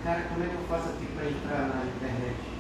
Cara, como é que eu faço aqui para entrar na internet?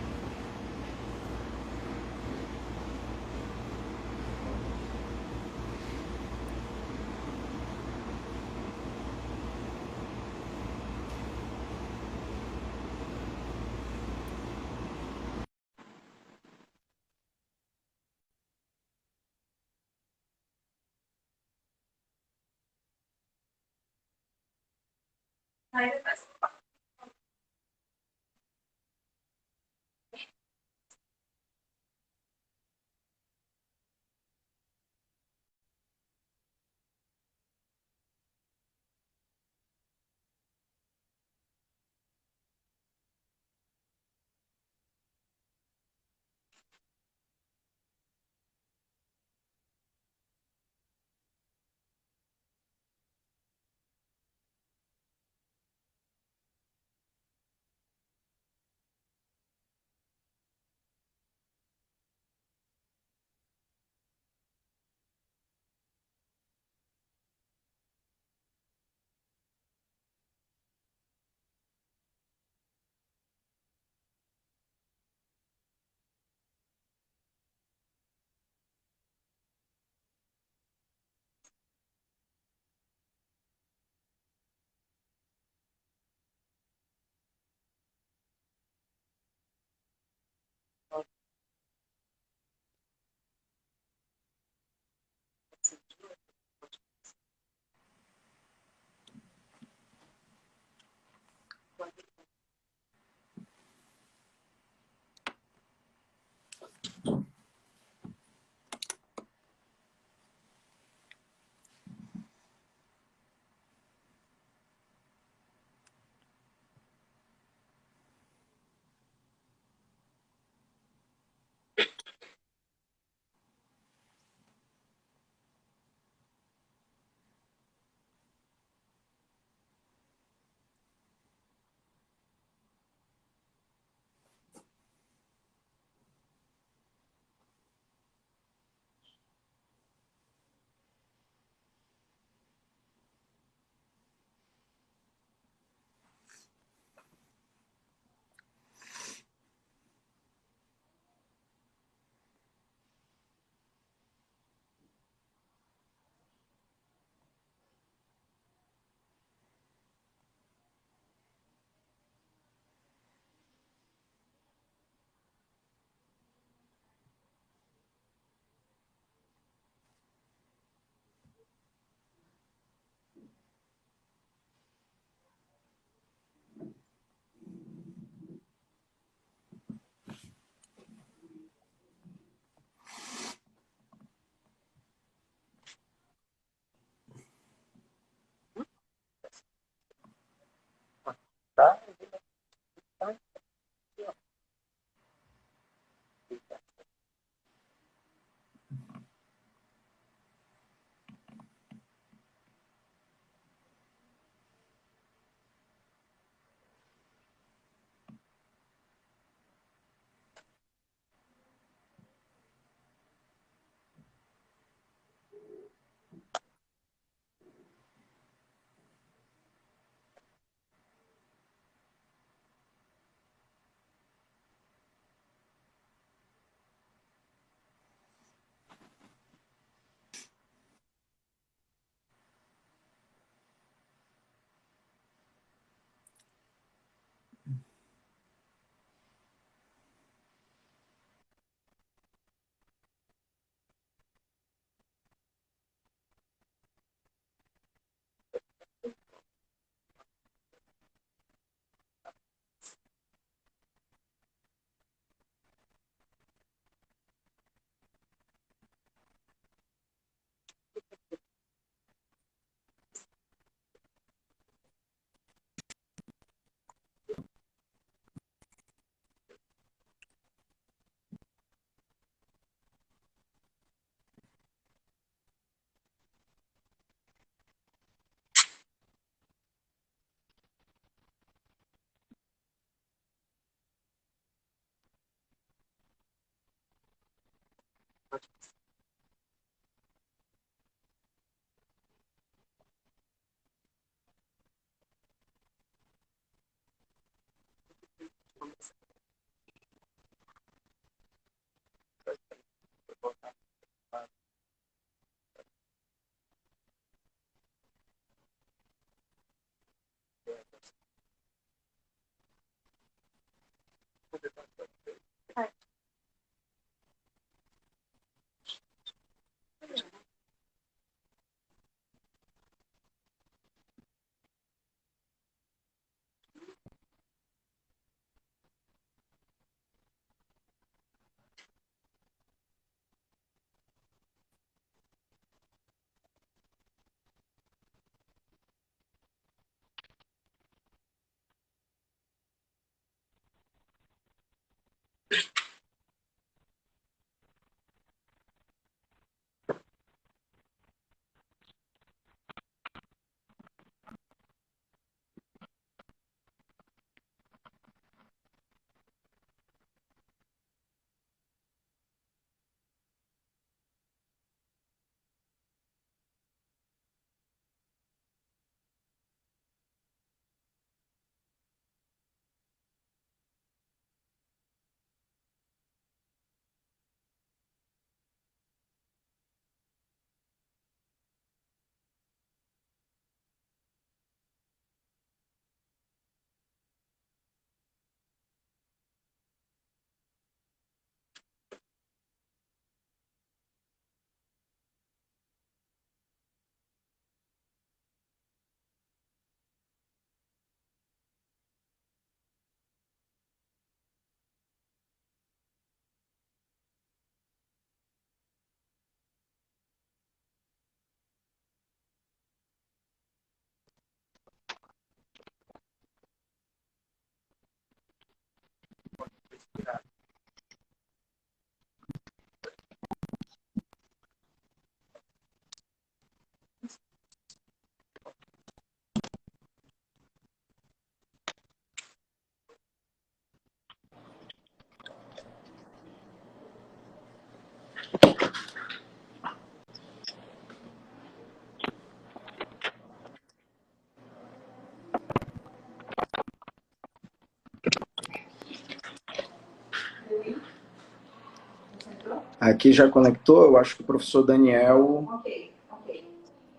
Aqui já conectou, eu acho que o professor Daniel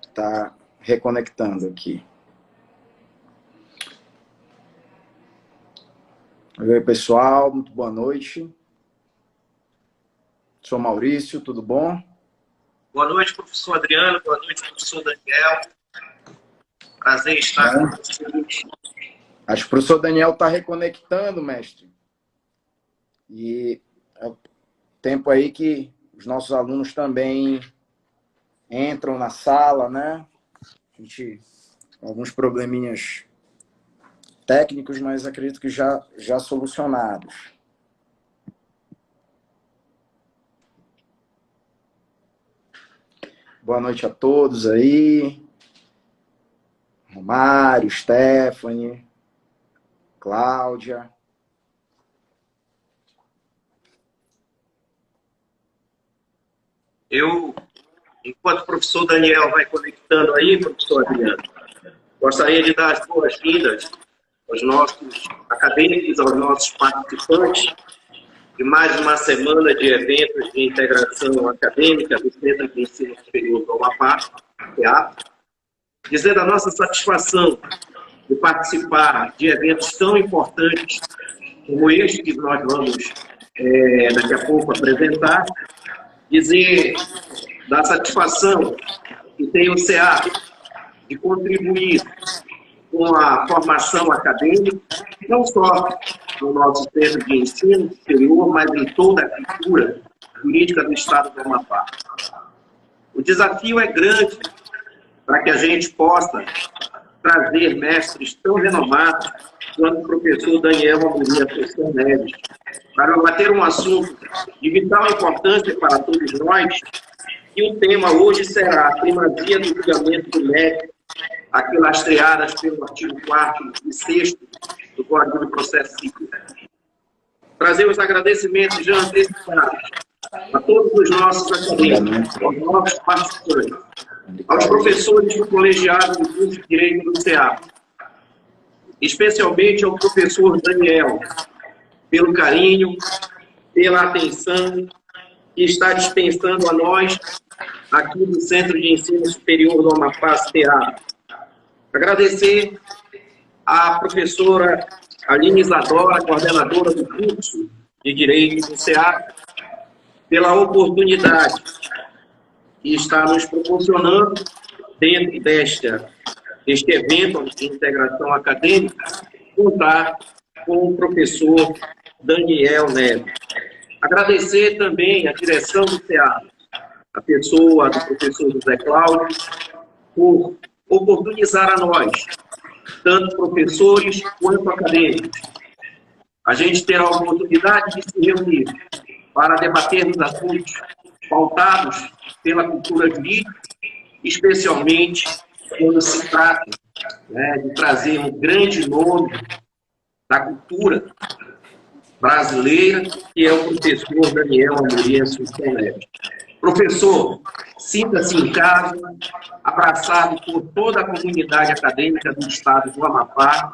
está reconectando aqui. Oi, pessoal, muito boa noite. Sou Maurício, tudo bom? Boa noite, professor Adriano. Boa noite, professor Daniel. Prazer em estar com vocês. Acho que o professor Daniel está reconectando, mestre. E é o tempo aí que os nossos alunos também entram na sala, né? A gente alguns probleminhas técnicos, mas acredito que já solucionados. Boa noite a todos aí. Romário, Stephanie, Cláudia. Eu, enquanto o professor Daniel vai conectando aí, professor Adriano, gostaria de dar as boas-vindas aos nossos acadêmicos, aos nossos participantes de mais uma semana de eventos de integração acadêmica do Centro de Ensino Superior do Amapá, CEAP, dizendo a nossa satisfação de participar de eventos tão importantes como este que nós vamos daqui a pouco apresentar, dizer da satisfação que tem o CEAP de contribuir com a formação acadêmica, não só no nosso centro de ensino superior, mas em toda a cultura jurídica do Estado do Amapá. O desafio é grande para que a gente possa trazer mestres tão renomados quanto o professor Daniel Amorim Assunção Neves, para debater um assunto de vital importância para todos nós, e o tema hoje será a primazia do julgamento do mérito, aqui lastreadas pelo artigo 4º e 6º do Código de Processo Civil. Trazer os agradecimentos já antecipados a todos os nossos acadêmicos, aos nossos participantes, aos professores do colegiado do curso de Direito do CEAP, especialmente ao professor Daniel, pelo carinho, pela atenção que está dispensando a nós aqui do Centro de Ensino Superior do Amapá, CEAP. Agradecer à professora Aline Isadora, coordenadora do curso de Direito do CEAP, pela oportunidade que está nos proporcionando, dentro deste evento de integração acadêmica, contar com o professor Daniel Neves. Agradecer também à direção do CEAP, a pessoa do professor José Cláudio, por oportunizar a nós, tanto professores quanto acadêmicos, a gente terá a oportunidade de se reunir para debatermos assuntos pautados pela cultura jurídica, especialmente quando se trata, né, de trazer um grande nome da cultura brasileira, que é o professor Daniel Amorim Assunção Neves. Professor, sinta-se em casa, abraçado por toda a comunidade acadêmica do estado do Amapá.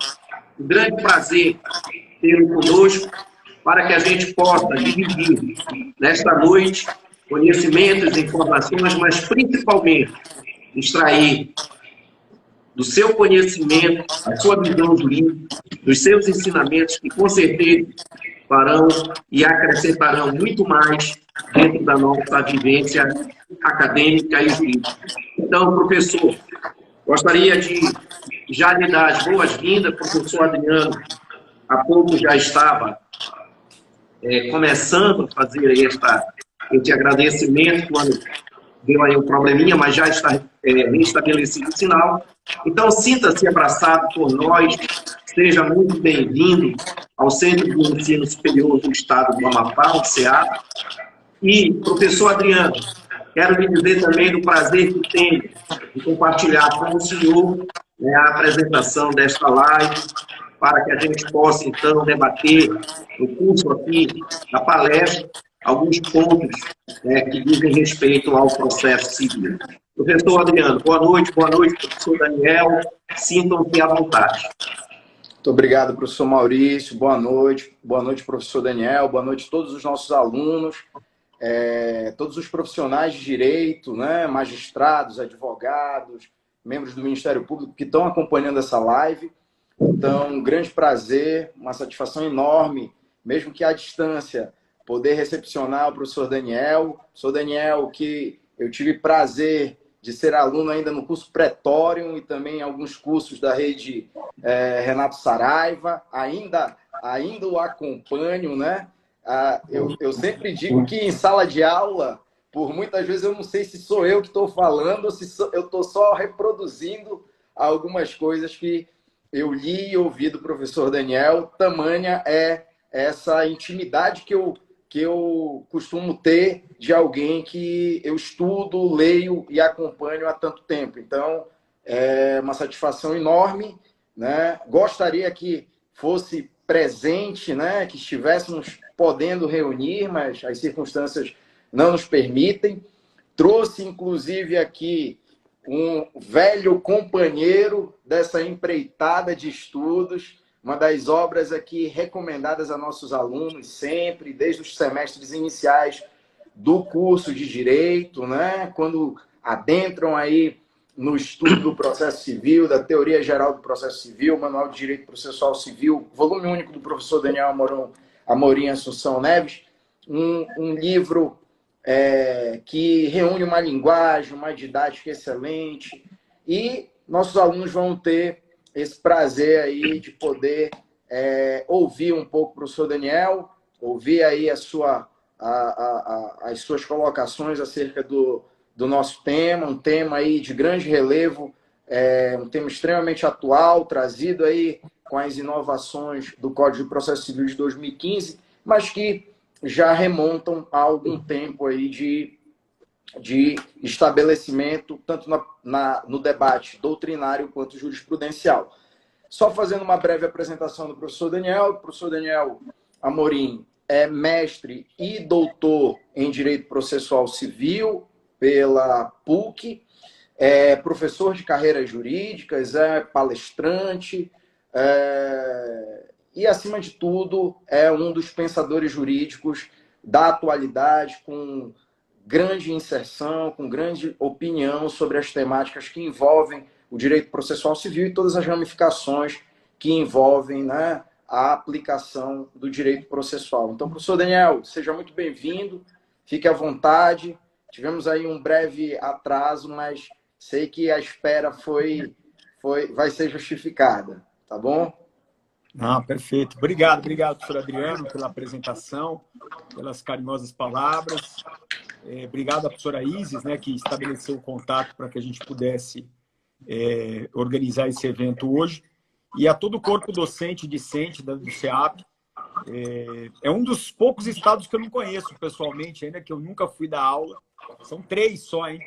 Um grande prazer tê-lo conosco para que a gente possa dividir nesta noite conhecimentos e informações, mas principalmente extrair do seu conhecimento, da sua visão jurídica, dos seus ensinamentos, que com certeza farão e acrescentarão muito mais dentro da nossa vivência acadêmica e jurídica. Então, professor, gostaria de já lhe dar as boas-vindas, professor Adriano, há pouco já estava começando a fazer este agradecimento quando deu aí um probleminha, mas já está restabelecido o sinal. Então, sinta-se abraçado por nós, seja muito bem-vindo ao Centro de Ensino Superior do Estado do Amapá, o CEA. E, professor Adriano, quero lhe dizer também do prazer que tenho de compartilhar com o senhor, né, a apresentação desta live, para que a gente possa, então, debater no curso aqui da palestra alguns pontos, né, que dizem respeito ao processo civil. Professor Adriano, boa noite, professor Daniel, sintam-se à vontade. Muito obrigado, professor Maurício, boa noite, professor Daniel, boa noite a todos os nossos alunos, todos os profissionais de direito, né, magistrados, advogados, membros do Ministério Público que estão acompanhando essa live. Então, um grande prazer, uma satisfação enorme, mesmo que à distância, poder recepcionar o professor Daniel. Professor Daniel, que eu tive prazer de ser aluno ainda no curso Pretório e também em alguns cursos da rede Renato Saraiva. Ainda o acompanho, né? Eu sempre digo que em sala de aula, por muitas vezes eu não sei se sou eu que estou falando ou se eu estou só reproduzindo algumas coisas que eu li e ouvi do professor Daniel. Tamanha é essa intimidade que eu costumo ter de alguém que eu estudo, leio e acompanho há tanto tempo. Então, é uma satisfação enorme, né? Gostaria que fosse presente, né? Que estivéssemos podendo reunir, mas as circunstâncias não nos permitem. Trouxe, inclusive, aqui um velho companheiro dessa empreitada de estudos, uma das obras aqui recomendadas a nossos alunos sempre, desde os semestres iniciais do curso de Direito, né? Quando adentram aí no estudo do processo civil, da teoria geral do processo civil, Manual de Direito Processual Civil, volume único do professor Daniel Amorim Assunção Neves, um livro que reúne uma linguagem, uma didática excelente, e nossos alunos vão ter esse prazer aí de poder ouvir um pouco o professor Daniel, ouvir aí as suas colocações acerca do nosso tema, um tema aí de grande relevo, um tema extremamente atual, trazido aí com as inovações do Código de Processo Civil de 2015, mas que já remontam a algum tempo aí de estabelecimento, tanto no debate doutrinário quanto jurisprudencial. Só fazendo uma breve apresentação do professor Daniel. O professor Daniel Amorim é mestre e doutor em Direito Processual Civil pela PUC, é professor de carreiras jurídicas, é palestrante, e, acima de tudo, é um dos pensadores jurídicos da atualidade, com grande inserção, com grande opinião sobre as temáticas que envolvem o direito processual civil e todas as ramificações que envolvem, né, a aplicação do direito processual. Então, professor Daniel, seja muito bem-vindo, fique à vontade. Tivemos aí um breve atraso, mas sei que a espera vai ser justificada, tá bom? Ah, perfeito. Obrigado, professor Adriano, pela apresentação, pelas carinhosas palavras. Obrigado à professora Isis, né, que estabeleceu o contato para que a gente pudesse organizar esse evento hoje. E a todo o corpo docente e discente do CEAP, É um dos poucos estados que eu não conheço pessoalmente, ainda que eu nunca fui dar aula. São 3 só, hein?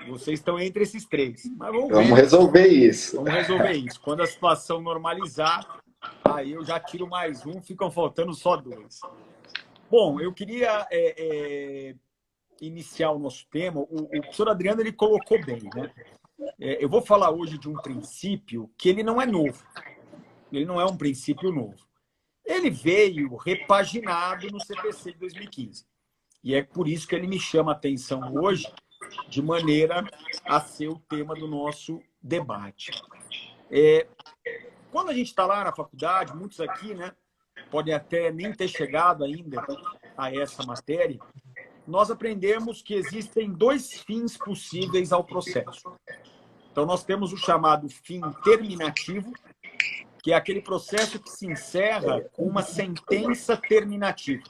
Vocês estão entre esses 3. Mas vamos resolver isso. Vamos resolver isso. Quando a situação normalizar, aí eu já tiro mais um, ficam faltando só 2. Bom, eu queria iniciar o nosso tema. O professor Adriano ele colocou bem, né? Eu vou falar hoje de um princípio que ele não é novo. Ele não é um princípio novo. Ele veio repaginado no CPC de 2015. E é por isso que ele me chama a atenção hoje, de maneira a ser o tema do nosso debate. Quando a gente está lá na faculdade, muitos aqui, né, podem até nem ter chegado ainda a essa matéria, nós aprendemos que existem 2 fins possíveis ao processo. Então, nós temos o chamado fim terminativo, que é aquele processo que se encerra com uma sentença terminativa.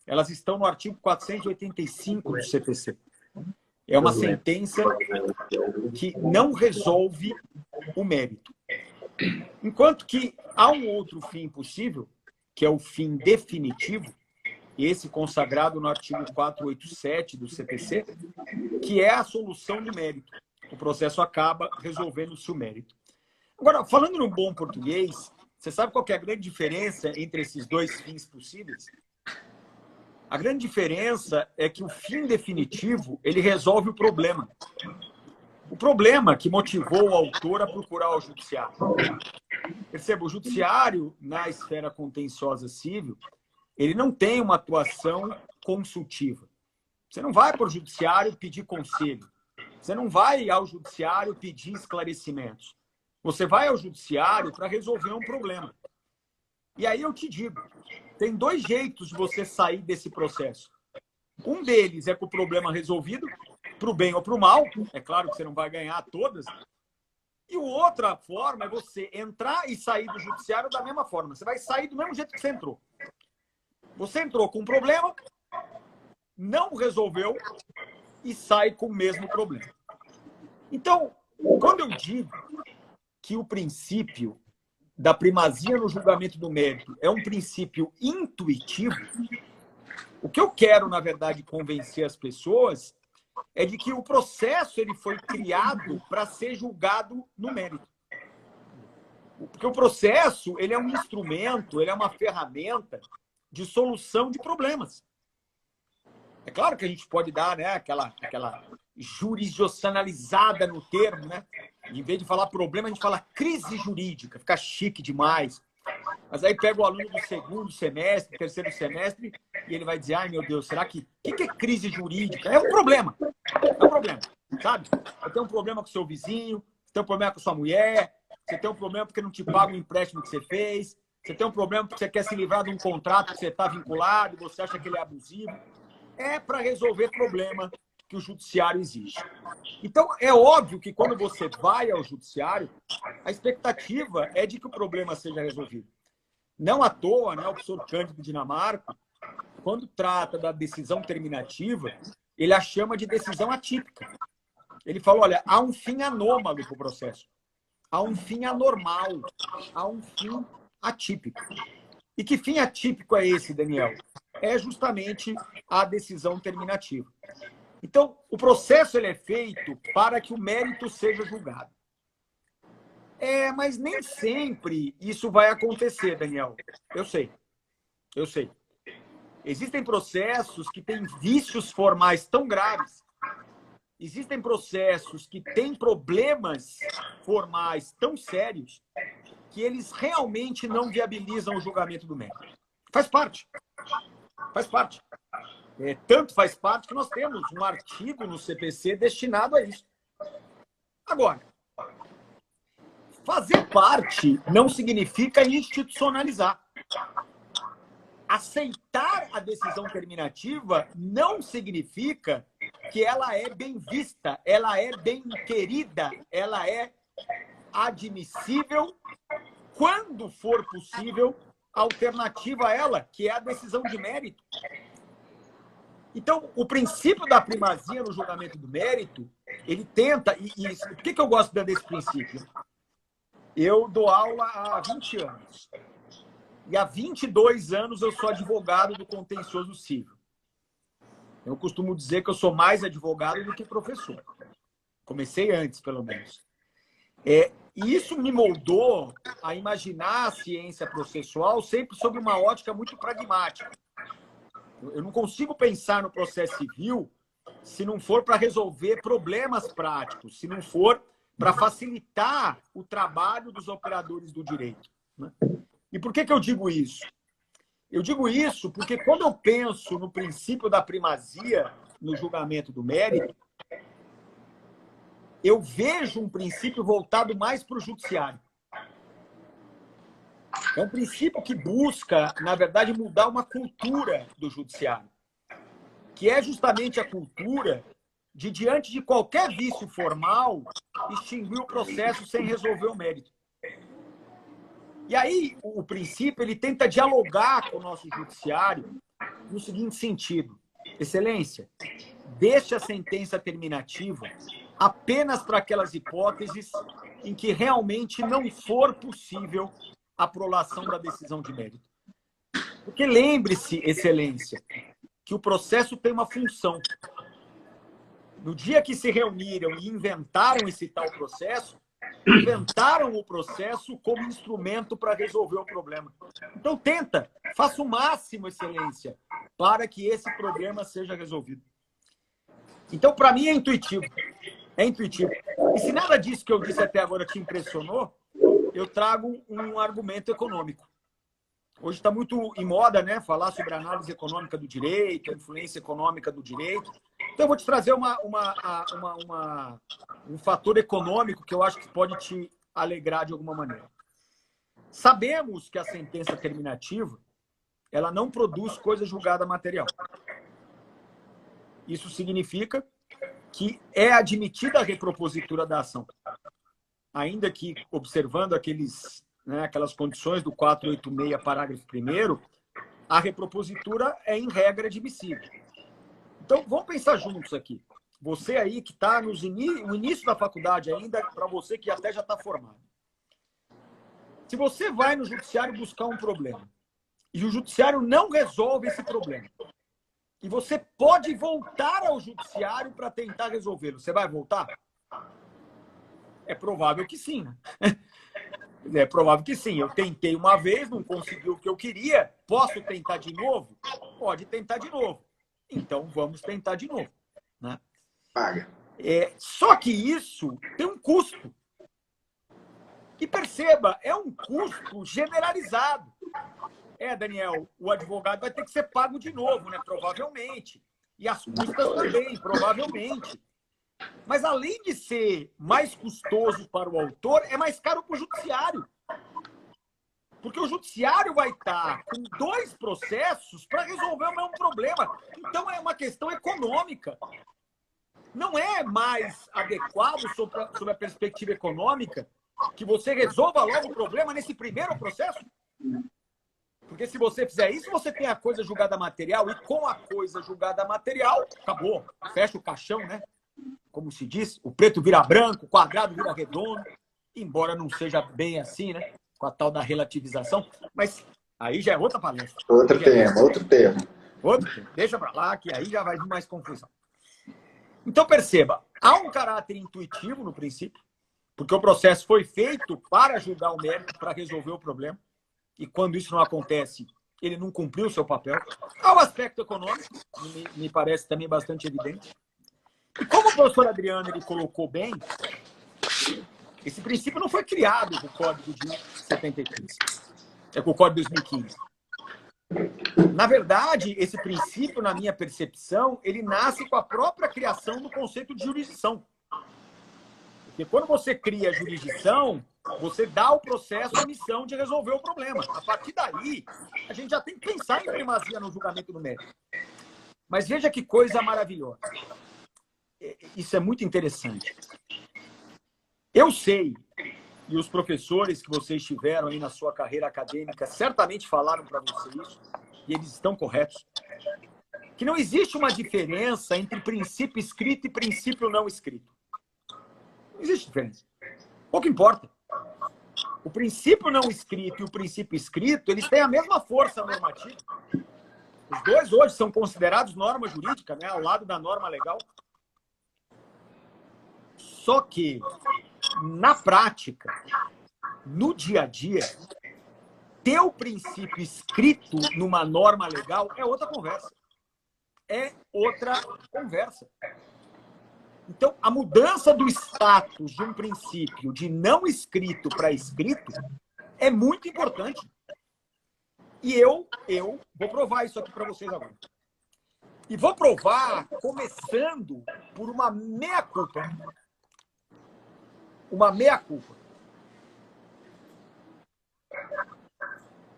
Elas estão no artigo 485 do CPC. É uma sentença que não resolve o mérito. Enquanto que há um outro fim possível, que é o fim definitivo, esse consagrado no artigo 487 do CPC, que é a solução do mérito. O processo acaba resolvendo-se o mérito. Agora, falando no bom português, você sabe qual que é a grande diferença entre esses 2 fins possíveis? A grande diferença é que o fim definitivo, ele resolve o problema. O problema que motivou o autor a procurar o judiciário. Perceba, o judiciário, na esfera contenciosa civil, ele não tem uma atuação consultiva. Você não vai para o judiciário pedir conselho. Você não vai ao judiciário pedir esclarecimentos. Você vai ao judiciário para resolver um problema. E aí eu te digo, tem 2 jeitos de você sair desse processo. Um deles é com o problema resolvido, para o bem ou para o mal. É claro que você não vai ganhar todas. E outra forma é você entrar e sair do judiciário da mesma forma. Você vai sair do mesmo jeito que você entrou. Você entrou com um problema, não resolveu e sai com o mesmo problema. Então, quando eu digo que o princípio da primazia no julgamento do mérito é um princípio intuitivo, o que eu quero, na verdade, convencer as pessoas é de que o processo ele foi criado para ser julgado no mérito. Porque o processo ele é um instrumento, ele é uma ferramenta de solução de problemas. É claro que a gente pode dar, né, aquela jurisdicionalizada no termo, né? Em vez de falar problema, a gente fala crise jurídica, fica chique demais. Mas aí pega o aluno do 2º semestre, 3º semestre, e ele vai dizer, ai meu Deus, será que... O que é crise jurídica? É um problema. É um problema, sabe? Você tem um problema com o seu vizinho, você tem um problema com a sua mulher, você tem um problema porque não te paga o empréstimo que você fez, você tem um problema porque você quer se livrar de um contrato que você está vinculado e você acha que ele é abusivo. É para resolver problema que o judiciário exige. Então, é óbvio que quando você vai ao judiciário, a expectativa é de que o problema seja resolvido. Não à toa, né, o professor Cândido Dinamarco, quando trata da decisão terminativa, ele a chama de decisão atípica. Ele fala, olha, há um fim anômalo para o processo. Há um fim anormal. Há um fim atípico. E que fim atípico é esse, Daniel? É justamente a decisão terminativa. Então, o processo ele é feito para que o mérito seja julgado. Mas nem sempre isso vai acontecer, Daniel. Eu sei. Existem processos que têm vícios formais tão graves, existem processos que têm problemas formais tão sérios, que eles realmente não viabilizam o julgamento do mérito. Faz parte. Tanto faz parte que nós temos um artigo no CPC destinado a isso. Agora, fazer parte não significa institucionalizar. Aceitar a decisão terminativa não significa que ela é bem vista, ela é bem querida, ela é admissível quando for possível a alternativa a ela, que é a decisão de mérito. Então, o princípio da primazia no julgamento do mérito, ele tenta... Por que eu gosto desse princípio? Eu dou aula há 20 anos. e há 22 anos eu sou advogado do contencioso civil. Eu costumo dizer que eu sou mais advogado do que professor. Comecei antes, pelo menos. E isso me moldou a imaginar a ciência processual sempre sob uma ótica muito pragmática. Eu não consigo pensar no processo civil se não for para resolver problemas práticos, se não for para facilitar o trabalho dos operadores do direito. E por que eu digo isso? Eu digo isso porque quando eu penso no princípio da primazia no julgamento do mérito, eu vejo um princípio voltado mais para o judiciário. É um princípio que busca, na verdade, mudar uma cultura do judiciário, que é justamente a cultura de, diante de qualquer vício formal, extinguir o processo sem resolver o mérito. E aí, o princípio, ele tenta dialogar com o nosso judiciário no seguinte sentido. Excelência, deixe a sentença terminativa apenas para aquelas hipóteses em que realmente não for possível a prolação da decisão de mérito. Porque lembre-se, excelência, que o processo tem uma função. No dia que se reuniram e inventaram esse tal processo, inventaram o processo como instrumento para resolver o problema. Então, faça o máximo, excelência, para que esse problema seja resolvido. Então, para mim, é intuitivo. É intuitivo. E se nada disso que eu disse até agora te impressionou, eu trago um argumento econômico. Hoje está muito em moda, né, falar sobre a análise econômica do direito, a influência econômica do direito. Então, eu vou te trazer um fator econômico que eu acho que pode te alegrar de alguma maneira. Sabemos que a sentença terminativa ela não produz coisa julgada material. Isso significa que é admitida a repropositura da ação. Ainda que, observando aquelas condições do 486, parágrafo 1º, a repropositura é, em regra, admissível. Então, vamos pensar juntos aqui. Você aí que está no início da faculdade ainda, para você que até já está formado. Se você vai no judiciário buscar um problema e o judiciário não resolve esse problema, e você pode voltar ao judiciário para tentar resolvê-lo, você vai voltar? É provável que sim. É provável que sim. Eu tentei uma vez, não consegui o que eu queria. Posso tentar de novo? Pode tentar de novo. Então, vamos tentar de novo. Né? Paga. Só que isso tem um custo. E perceba, é um custo generalizado. Daniel, o advogado vai ter que ser pago de novo, né? Provavelmente. E as custas também, provavelmente. Mas, além de ser mais custoso para o autor, é mais caro para o judiciário. Porque o judiciário vai estar com 2 processos para resolver o mesmo problema. Então, é uma questão econômica. Não é mais adequado, sob a perspectiva econômica, que você resolva logo o problema nesse primeiro processo? Porque se você fizer isso, você tem a coisa julgada material, e com a coisa julgada material, acabou. Fecha o caixão, né? Como se diz, o preto vira branco, o quadrado vira redondo, embora não seja bem assim, né? Com a tal da relativização. Mas aí já é outra palestra. Outro tema. Deixa para lá, que aí já vai vir mais confusão. Então, perceba, há um caráter intuitivo no princípio, porque o processo foi feito para julgar o mérito, para resolver o problema. E quando isso não acontece, ele não cumpriu o seu papel. Há o aspecto econômico, me parece também bastante evidente. E como o professor Adriano ele colocou bem, esse princípio não foi criado com o Código de 73, com o Código de 2015. Na verdade, esse princípio, na minha percepção, ele nasce com a própria criação do conceito de jurisdição. Porque quando você cria a jurisdição, você dá ao processo a missão de resolver o problema. A partir daí, a gente já tem que pensar em primazia no julgamento do mérito. Mas veja que coisa maravilhosa. Isso é muito interessante. Eu sei, e os professores que vocês tiveram aí na sua carreira acadêmica certamente falaram para vocês isso, e eles estão corretos, que não existe uma diferença entre princípio escrito e princípio não escrito. Não existe diferença. Pouco importa. O princípio não escrito e o princípio escrito, eles têm a mesma força normativa. Os dois hoje são considerados norma jurídica, né, ao lado da norma legal. Só que, na prática, no dia a dia, ter o princípio escrito numa norma legal é outra conversa. É outra conversa. Então, a mudança do status de um princípio de não escrito para escrito é muito importante. E eu vou provar isso aqui para vocês agora. E vou provar começando por uma meia-culpa. Uma meia-culpa.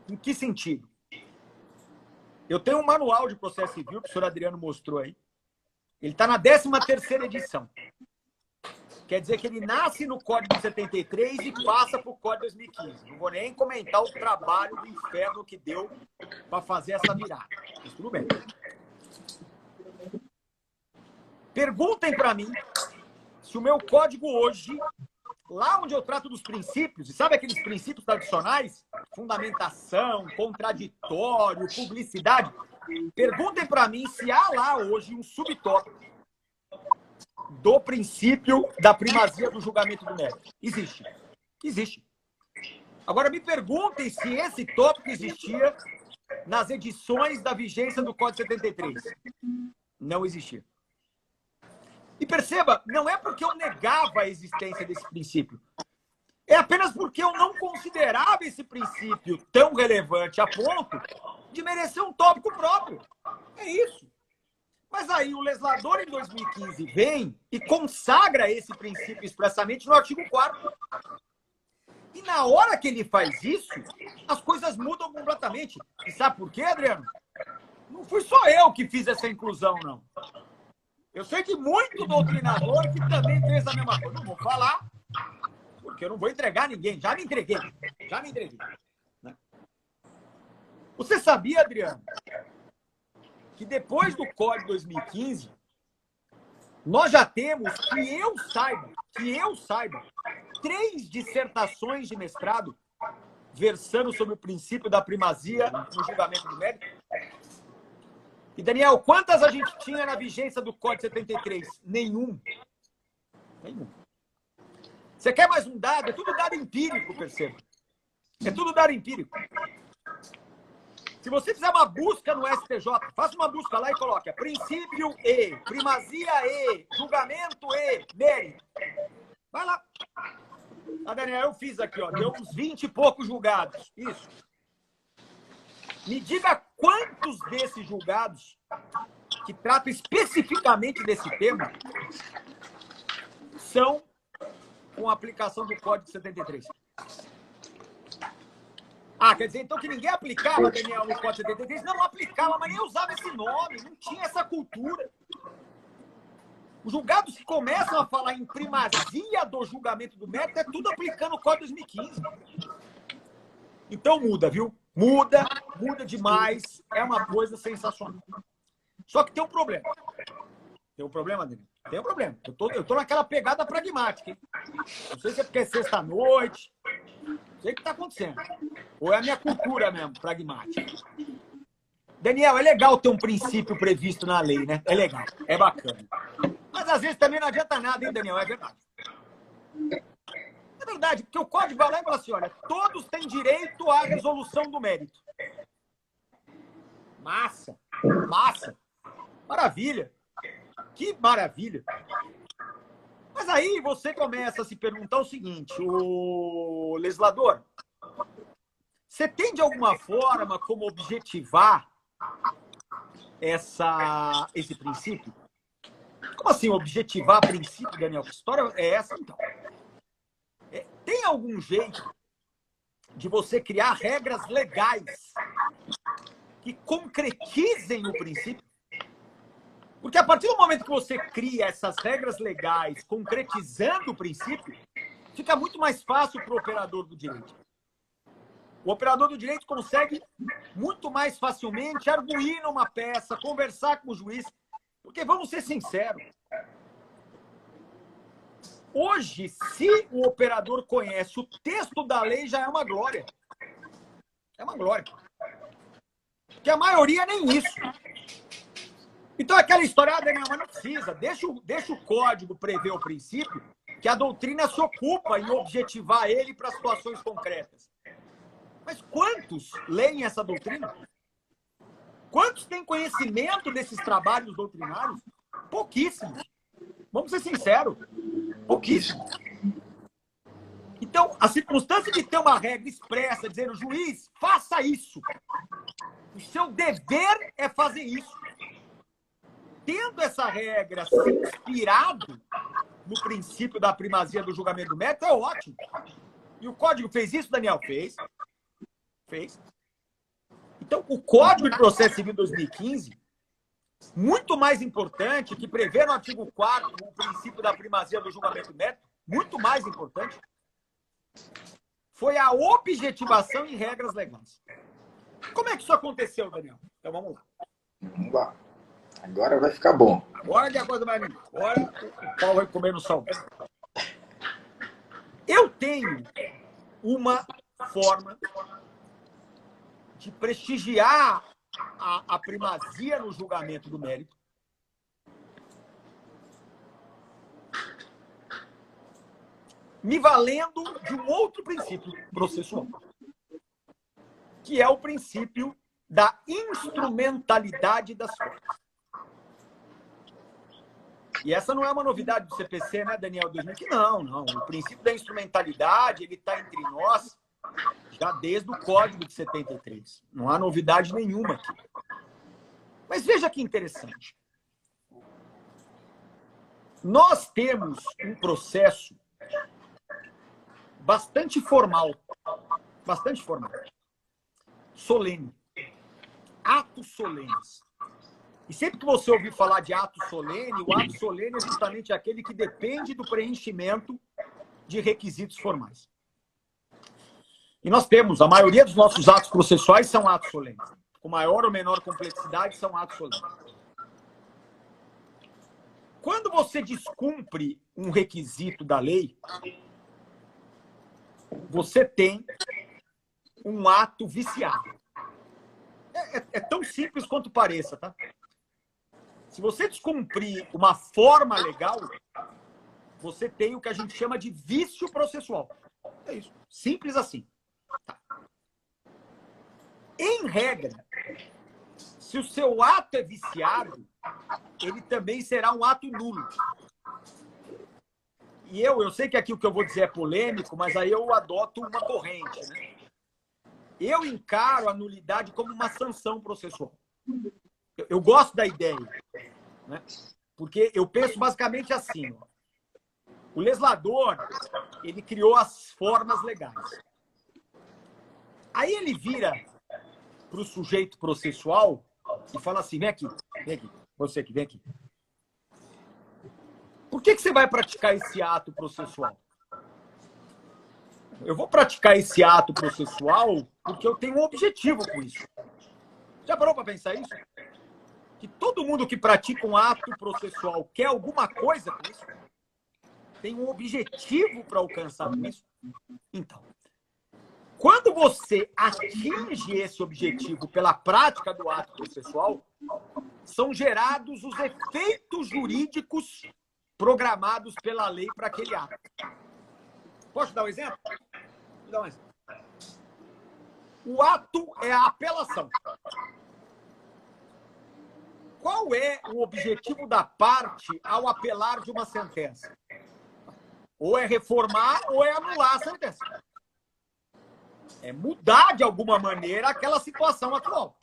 Em que sentido? Eu tenho um manual de processo civil que o senhor Adriano mostrou aí. Ele está na 13ª edição. Quer dizer que ele nasce no Código de 73 e passa para o Código de 2015. Não vou nem comentar o trabalho do inferno que deu para fazer essa virada. Mas tudo bem. Perguntem para mim se o meu código hoje, lá onde eu trato dos princípios, e sabe aqueles princípios tradicionais? Fundamentação, contraditório, publicidade. Perguntem para mim se há lá hoje um subtópico do princípio da primazia do julgamento do mérito. Existe. Existe. Agora me perguntem se esse tópico existia nas edições da vigência do Código 73. Não existia. E perceba, não é porque eu negava a existência desse princípio. É apenas porque eu não considerava esse princípio tão relevante a ponto de merecer um tópico próprio. É isso. Mas aí o legislador, em 2015, vem e consagra esse princípio expressamente no artigo 4º. E na hora que ele faz isso, as coisas mudam completamente. E sabe por quê, Adriano? Não fui só eu que fiz essa inclusão, não. Eu sei de muito doutrinador que também fez a mesma coisa. Não vou falar, porque eu não vou entregar ninguém. Já me entreguei. Já me entreguei. Né? Você sabia, Adriano, que depois do Código 2015, nós já temos, que eu saiba, 3 dissertações de mestrado versando sobre o princípio da primazia no julgamento do mérito? E, Daniel, quantas a gente tinha na vigência do Código 73? Nenhum. Nenhum. Você quer mais um dado? É tudo dado empírico, perceba. É tudo dado empírico. Se você fizer uma busca no STJ, faça uma busca lá e coloque princípio E, primazia E, julgamento E, mérito. Vai lá. Ah, Daniel, eu fiz aqui, ó, deu uns 20 e poucos julgados. Isso. Me diga quantos desses julgados que tratam especificamente desse tema são com aplicação do Código 73. Ah, quer dizer, então, que ninguém aplicava, Daniel, no Código 73? Não aplicava, mas nem usava esse nome, não tinha essa cultura. Os julgados que começam a falar em primazia do julgamento do mérito é tudo aplicando o Código 2015. Então muda, viu? Muda demais, é uma coisa sensacional. Só que tem um problema. Tem um problema, Daniel? Tem um problema. Eu tô naquela pegada pragmática, hein? Não sei se é porque é sexta-noite, não sei o que está acontecendo. Ou é a minha cultura mesmo, pragmática. Daniel, é legal ter um princípio previsto na lei, né? É legal, é bacana. Mas às vezes também não adianta nada, hein, Daniel? É verdade. É verdade, porque o código vai lá e fala assim, olha, todos têm direito à resolução do mérito. Massa, massa. Maravilha. Que maravilha. Mas aí você começa a se perguntar o seguinte, o legislador, você tem de alguma forma como objetivar esse princípio? Como assim objetivar princípio, Daniel? Que história é essa, então? Tem algum jeito de você criar regras legais que concretizem o princípio? Porque a partir do momento que você cria essas regras legais concretizando o princípio, fica muito mais fácil para o operador do direito. O operador do direito consegue muito mais facilmente arguir numa peça, conversar com o juiz. Porque, vamos ser sinceros, Hoje, se o operador conhece o texto da lei, já é uma glória. É uma glória. Porque a maioria nem isso. Então, aquela história, Daniel, mas não precisa. Deixa o código prever o princípio, que a doutrina se ocupa em objetivar ele para situações concretas. Mas quantos leem essa doutrina? Quantos têm conhecimento desses trabalhos doutrinários? Pouquíssimos. Vamos ser sinceros. Pouquíssimos. Então, a circunstância de ter uma regra expressa, dizendo, juiz, faça isso. O seu dever é fazer isso. Tendo essa regra se inspirado no princípio da primazia do julgamento do mérito, é ótimo. E o Código fez isso, Daniel? Fez. Fez. Então, o Código de Processo Civil 2015, muito mais importante que prever no artigo 4º o princípio da primazia do julgamento do mérito, muito mais importante, foi a objetivação em regras legais. Como é que isso aconteceu, Daniel? Então, vamos lá. Vamos lá. Agora vai ficar bom. Agora que a coisa vai vir. Agora o pau vai comer no salgado. Eu tenho uma forma de prestigiar a primazia no julgamento do mérito me valendo de um outro princípio processual, que é o princípio da instrumentalidade das formas. E essa não é uma novidade do CPC, né, Daniel? 2000, não. O princípio da instrumentalidade, ele está entre nós já desde o Código de 73. Não há novidade nenhuma aqui. Mas veja que interessante. Nós temos um processo bastante formal, solene, atos solenes. E sempre que você ouvir falar de ato solene, o ato solene é justamente aquele que depende do preenchimento de requisitos formais. E nós temos, a maioria dos nossos atos processuais são atos solenes. Com maior ou menor complexidade, são atos solenes. Quando você descumpre um requisito da lei, você tem um ato viciado. É tão simples quanto pareça, tá? Se você descumprir uma forma legal, você tem o que a gente chama de vício processual. É isso. Simples assim. Tá. Em regra, se o seu ato é viciado, ele também será um ato nulo. E eu sei que aqui o que eu vou dizer é polêmico, mas aí eu adoto uma corrente, né? Eu encaro a nulidade como uma sanção processual. Eu gosto da ideia, né? Porque eu penso basicamente assim, ó. O legislador, ele criou as formas legais. Aí ele vira para o sujeito processual e fala assim, vem aqui, você aqui, vem aqui. Por que você vai praticar esse ato processual? Eu vou praticar esse ato processual porque eu tenho um objetivo com isso. Já parou para pensar isso? Que todo mundo que pratica um ato processual quer alguma coisa com isso? Tem um objetivo para alcançar com isso? Então, quando você atinge esse objetivo pela prática do ato processual, são gerados os efeitos jurídicos programados pela lei para aquele ato. Posso dar um exemplo? Vou dar um exemplo. O ato é a apelação. Qual é o objetivo da parte ao apelar de uma sentença? Ou é reformar ou é anular a sentença. É mudar de alguma maneira aquela situação atual.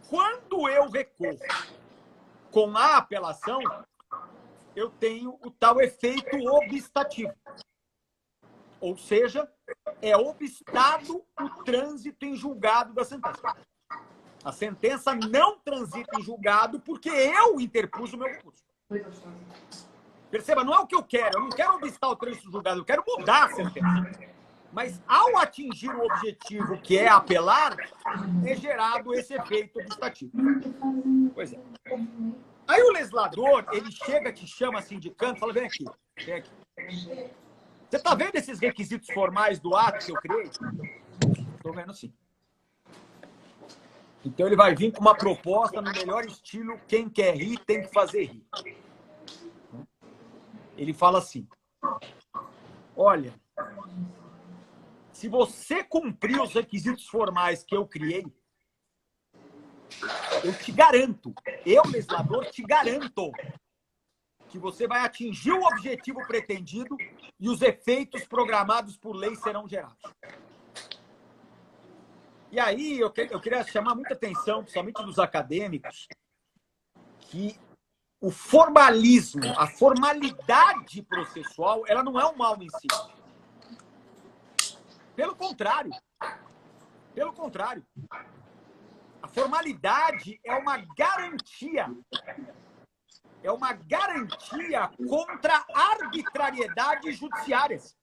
Quando eu recorro com a apelação, eu tenho o tal efeito obstativo. Ou seja, é obstado o trânsito em julgado da sentença. A sentença não transita em julgado porque eu interpus o meu recurso. Perceba, não é o que eu quero. Eu não quero obstar o trânsito em julgado, eu quero mudar a sentença. Mas, ao atingir o objetivo, que é apelar, é gerado esse efeito obstativo. Pois é. Aí o legislador, ele chega, te chama assim de canto, fala, vem aqui, vem aqui. Você está vendo esses requisitos formais do ato que eu criei? Estou vendo sim. Então ele vai vir com uma proposta no melhor estilo, quem quer rir tem que fazer rir. Ele fala assim, olha, se você cumprir os requisitos formais que eu criei, eu te garanto, eu, legislador, te garanto que você vai atingir o objetivo pretendido e os efeitos programados por lei serão gerados. E aí eu queria chamar muita atenção, principalmente dos acadêmicos, que o formalismo, a formalidade processual, ela não é um mal em si. Pelo contrário. Pelo contrário. A formalidade é uma garantia. É uma garantia contra arbitrariedades judiciárias.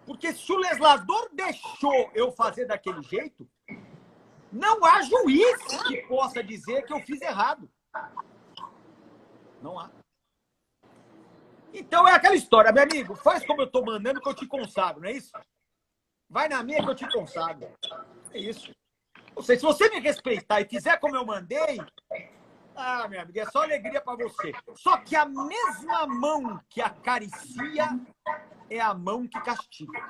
Porque se o legislador deixou eu fazer daquele jeito, não há juiz que possa dizer que eu fiz errado. Não há. Então é aquela história, meu amigo, faz como eu estou mandando que eu te consagro, não é isso? Vai na minha que eu te consagro. É isso. Ou seja, se você me respeitar e fizer como eu mandei, meu amigo, é só alegria para você. Só que a mesma mão que acaricia é a mão que castiga.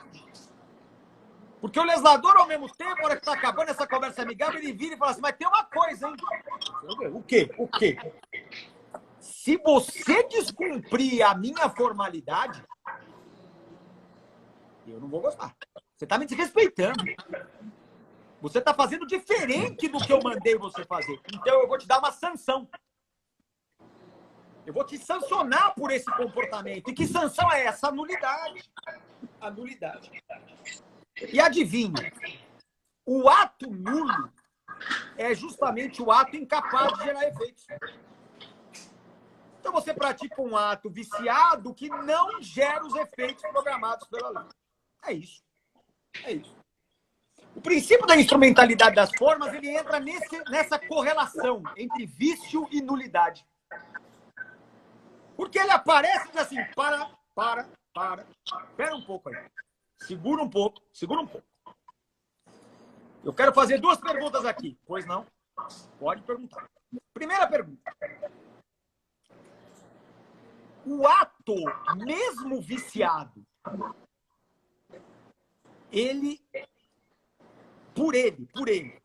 Porque o legislador, ao mesmo tempo, na hora que está acabando essa conversa amigável, ele vira e fala assim, mas tem uma coisa, hein? O quê? O quê? Se você descumprir a minha formalidade, eu não vou gostar. Você está me desrespeitando. Você está fazendo diferente do que eu mandei você fazer. Então, eu vou te dar uma sanção. Eu vou te sancionar por esse comportamento. E que sanção é essa? A nulidade. A nulidade. E adivinha, o ato nulo é justamente o ato incapaz de gerar efeitos. Então você pratica um ato viciado que não gera os efeitos programados pela lei. É isso. É isso. O princípio da instrumentalidade das formas, ele entra nessa correlação entre vício e nulidade. Porque ele aparece e diz assim, espera um pouco aí. Segura um pouco. Eu quero fazer 2 perguntas aqui. Pois não? Pode perguntar. Primeira pergunta. O ato, mesmo viciado, por ele,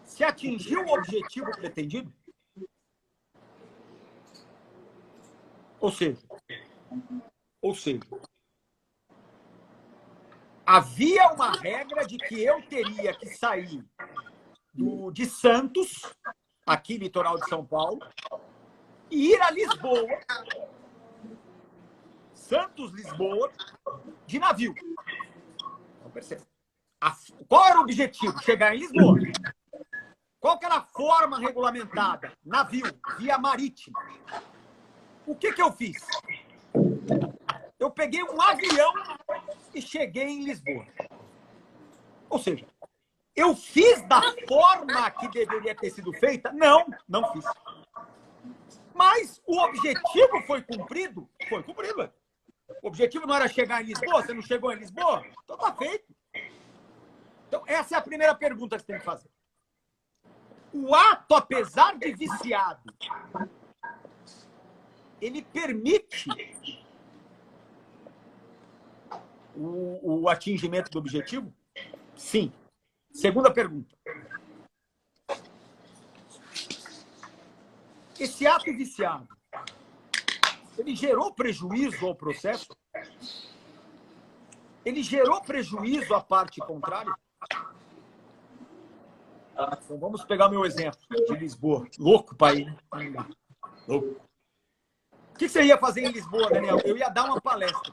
se atingiu o objetivo pretendido? Ou seja, havia uma regra de que eu teria que sair de Santos, aqui litoral de São Paulo, e ir a Lisboa, Santos, Lisboa, de navio. Então, percebe? Qual era o objetivo? Chegar em Lisboa. Qual que era a forma regulamentada? Navio, via marítima. O que eu fiz? Eu peguei um avião e cheguei em Lisboa. Ou seja, eu fiz da forma que deveria ter sido feita? Não, não fiz. Mas o objetivo foi cumprido? Foi cumprido. O objetivo não era chegar em Lisboa? Você não chegou em Lisboa? Então tá feito. Então essa é a primeira pergunta que você tem que fazer. O ato, apesar de viciado, ele permite o atingimento do objetivo? Sim. Segunda pergunta. Esse ato viciado, ele gerou prejuízo ao processo? Ele gerou prejuízo à parte contrária? Então vamos pegar o meu exemplo de Lisboa. Louco para ir, né? Louco. O que você ia fazer em Lisboa, Daniel? Eu ia dar uma palestra.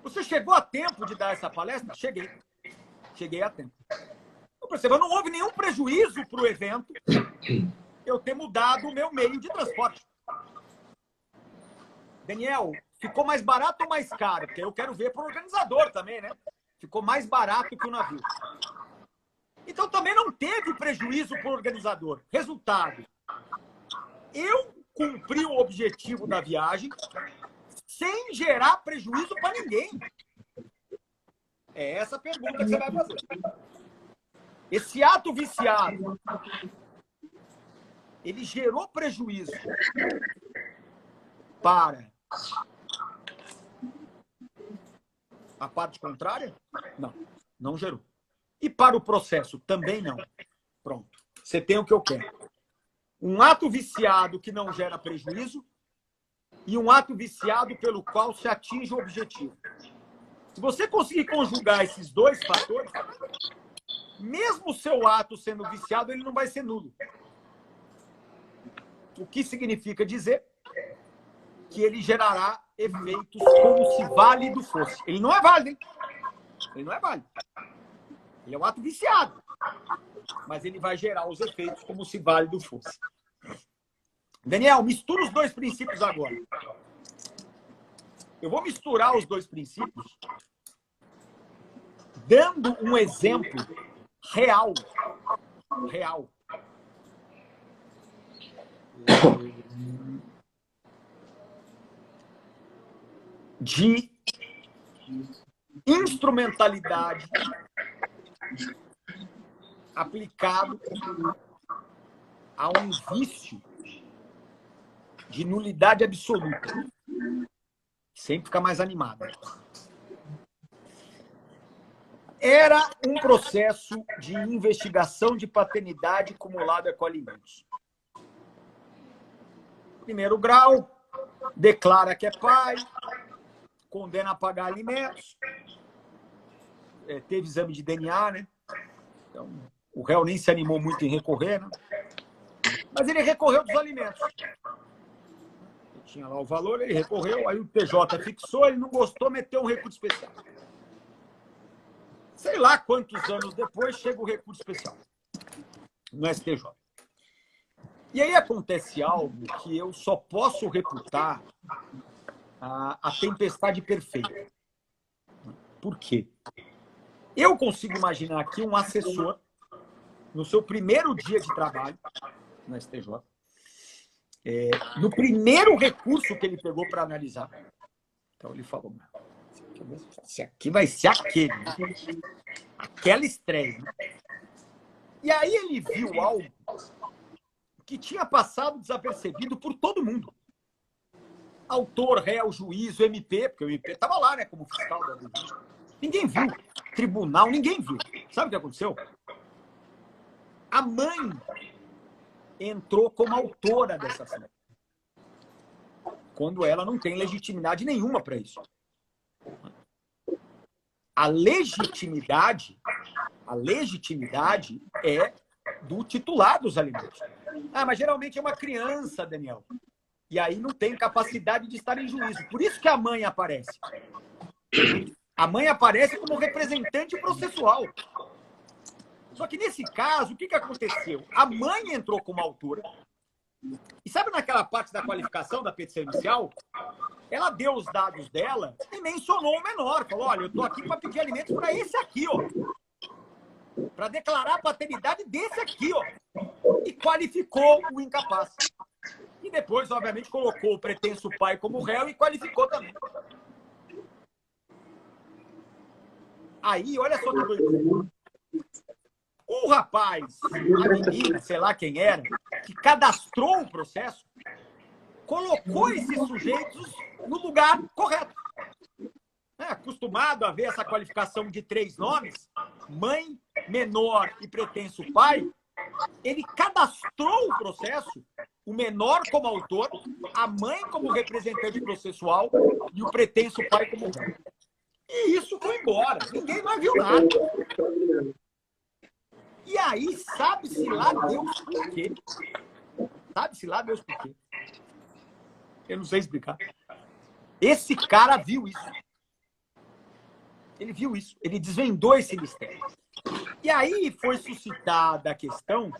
Você chegou a tempo de dar essa palestra? Cheguei a tempo. Eu percebo, não houve nenhum prejuízo para o evento eu ter mudado o meu meio de transporte. Daniel, ficou mais barato ou mais caro? Porque eu quero ver para o organizador também, né? Ficou mais barato que o navio. Então também não teve prejuízo para o organizador. Resultado, eu cumpri o objetivo da viagem sem gerar prejuízo para ninguém. É essa a pergunta que você vai fazer. Esse ato viciado, ele gerou prejuízo para a parte contrária? Não, não gerou. E para o processo? Também não. Pronto. Você tem o que eu quero. Um ato viciado que não gera prejuízo e um ato viciado pelo qual se atinge o objetivo. Se você conseguir conjugar esses dois fatores, mesmo o seu ato sendo viciado, ele não vai ser nulo. O que significa dizer que ele gerará efeitos como se válido fosse. Ele não é válido, hein? Ele não é válido. Ele é um ato viciado. Mas ele vai gerar os efeitos como se válido fosse. Daniel, mistura os dois princípios agora. Eu vou misturar os dois princípios dando um exemplo real. Real. De instrumentalidade aplicado a um vício de nulidade absoluta. Sempre fica mais animado. Era um processo de investigação de paternidade acumulada com alimentos. Primeiro grau, declara que é pai, condena a pagar alimentos, teve exame de DNA, né? Então, o réu nem se animou muito em recorrer, né? Mas ele recorreu dos alimentos. Ele tinha lá o valor, ele recorreu, aí o TJ fixou, ele não gostou, meteu um recurso especial. Sei lá quantos anos depois chega o recurso especial no STJ. E aí acontece algo que eu só posso reputar a tempestade perfeita. Por quê? Eu consigo imaginar aqui um assessor, no seu primeiro dia de trabalho no STJ, no primeiro recurso que ele pegou para analisar. Então ele falou, esse aqui vai ser aquele, aquela estreia. E aí ele viu algo que tinha passado desapercebido por todo mundo. Autor, réu, juiz, o MP, porque o MP estava lá, né, como fiscal da justiça. Ninguém viu. Tribunal, ninguém viu. Sabe o que aconteceu? A mãe entrou como autora dessa ação, quando ela não tem legitimidade nenhuma para isso. A legitimidade é do titular dos alimentos. Ah, mas geralmente é uma criança, Daniel. E aí não tem capacidade de estar em juízo. Por isso que a mãe aparece. A mãe aparece como representante processual. Só que nesse caso, o que aconteceu? A mãe entrou como autora. E sabe naquela parte da qualificação da petição inicial? Ela deu os dados dela e mencionou o menor. Falou, olha, eu estou aqui para pedir alimentos para esse aqui, ó. Para declarar a paternidade desse aqui, ó. E qualificou o incapaz. E depois, obviamente, colocou o pretenso pai como réu e qualificou também. Aí, olha só que doido. O rapaz, a menina, sei lá quem era, que cadastrou o processo, colocou esses sujeitos no lugar correto. Acostumado a ver essa qualificação de 3 nomes, mãe, menor e pretenso pai, ele cadastrou o processo, o menor como autor, a mãe como representante processual e o pretenso pai como réu. E isso foi embora. Ninguém mais viu nada. E aí, sabe-se lá Deus por quê? Sabe-se lá Deus por quê? Eu não sei explicar. Esse cara viu isso. Ele viu isso. Ele desvendou esse mistério. E aí foi suscitada a questão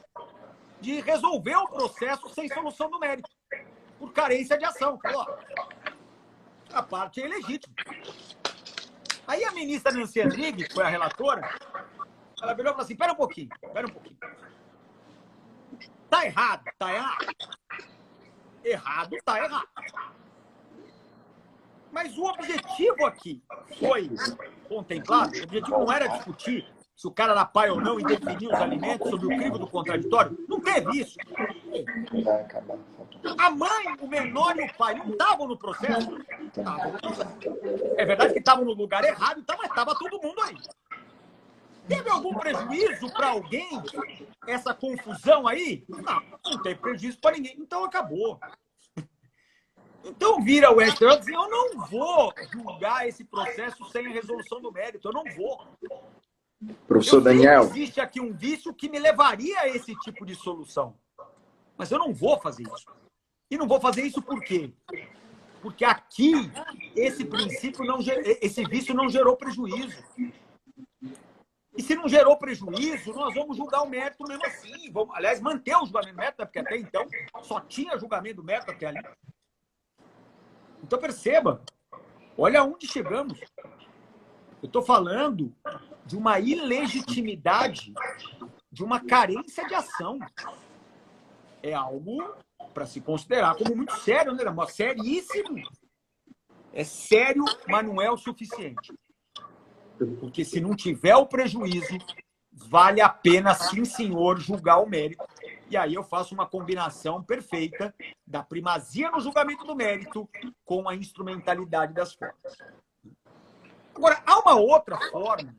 de resolver o processo sem solução do mérito, por carência de ação. Falou, ó, a parte é ilegítima. Aí a ministra Nancy Andrighi, que foi a relatora, Ela virou e falou assim, espera um pouquinho. Tá errado, tá errado. Errado, tá errado. Mas o objetivo aqui foi contemplado. O objetivo não era discutir se o cara era pai ou não e definir os alimentos sobre o crivo do contraditório. Não teve isso. A mãe, o menor e o pai não estavam no processo? Tavam. É verdade que estavam no lugar errado, então, mas estava todo mundo aí. Teve algum prejuízo para alguém essa confusão aí? Não teve prejuízo para ninguém. Então acabou. Então vira o STJ e diz, eu não vou julgar esse processo sem resolução do mérito. Eu não vou. Professor Daniel. Existe aqui um vício que me levaria a esse tipo de solução. Mas eu não vou fazer isso. E não vou fazer isso por quê? Porque aqui esse princípio esse vício não gerou prejuízo. E se não gerou prejuízo, nós vamos julgar o mérito mesmo assim. Vamos, aliás, manter o julgamento do mérito, porque até então só tinha julgamento do mérito até ali. Então perceba, olha onde chegamos. Eu estou falando de uma ilegitimidade, de uma carência de ação. É algo para se considerar como muito sério, né? Mas seríssimo. É sério, mas não é o suficiente. Porque se não tiver o prejuízo, vale a pena, sim, senhor, julgar o mérito. E aí eu faço uma combinação perfeita da primazia no julgamento do mérito com a instrumentalidade das formas. Agora, há uma outra forma